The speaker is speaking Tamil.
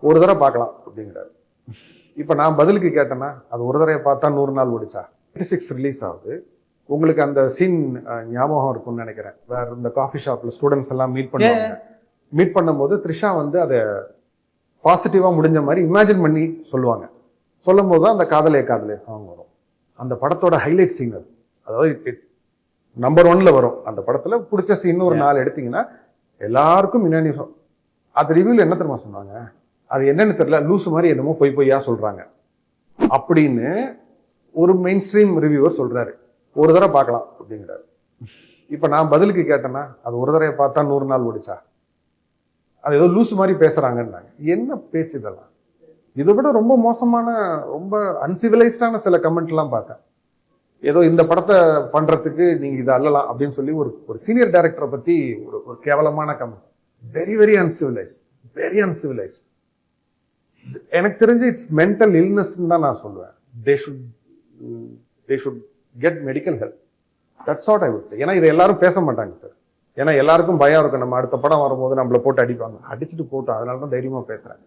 ஒரு தடவை பார்க்கலாம் அப்படிங்கிறாரு. இப்ப நான் பதிலுக்கு கேட்டேன்னா அது ஒரு தடவை பார்த்தா 100 நாள் ஓடிச்சா? 86 ரிலீஸ் ஆகுது. உங்களுக்கு அந்த சீன் ஞாபகம் இருக்கும்னு நினைக்கிறேன். வேற இந்த காஃபி ஷாப்ல ஸ்டூடெண்ட்ஸ் எல்லாம் மீட் பண்ணும்போது த்ரிஷா வந்து அதை பாசிட்டிவா முடிஞ்ச மாதிரி இமேஜின் பண்ணி சொல்லுவாங்க. சொல்லும் போது தான் அந்த காதலே காதலே சாங் வரும். அந்த படத்தோட ஹைலைட் சீன் அது. அதாவது நம்பர் 1ல வரும். அந்த படத்துல பிடிச்ச சீன் ஒரு 4 எடுத்தீங்கன்னா எல்லாருக்கும் முன்னாடி அது ரிவ்யூல என்ன தெரியுமா சொன்னாங்க? அது என்னன்னு தெரியல, லூசு மாதிரி என்னமோ பொய்யா சொல்றாங்க அப்படின்னு ஒரு மெயின் ஸ்ட்ரீம் ரிவ்யூவர் சொல்றாரு. ஒரு தடவை பார்க்கலாம் அப்படிங்கிறாரு. இப்ப நான் பதிலுக்கு கேட்டேன்னா அது ஒரு தடவை பார்த்தா 100 நாள் ஓடிச்சா? அது ஏதோ லூசு மாதிரி பேசுறாங்கன்னாங்க. என்ன பேச்சு இதெல்லாம்? இதை விட ரொம்ப மோசமான, ரொம்ப அன்சிவிலைஸ்டான சில கமெண்ட் எல்லாம் பார்த்தேன். ஏதோ இந்த படத்தை பண்றதுக்கு நீங்க இதை அல்லலாம் அப்படின்னு சொல்லி ஒரு சீனியர் டைரக்டரை பத்தி ஒரு கேவலமான comment. Very very uncivilised, very uncivilised. எனக்கு தெரிஞ்சு இட்ஸ் மென்டல் இல்னஸ் தான் நான் சொல்லுவேன். they should get medical help. That's what I would say. ஏன்னா இதை எல்லாரும் பேச மாட்டாங்க சார். ஏன்னா எல்லாருக்கும் பயம் இருக்கும், நம்ம அடுத்த படம் வரும்போது நம்மளை போட்டு அடிப்பாங்க. அடிச்சுட்டு போட்டோம், அதனால தான் தைரியமா பேசுறேன்.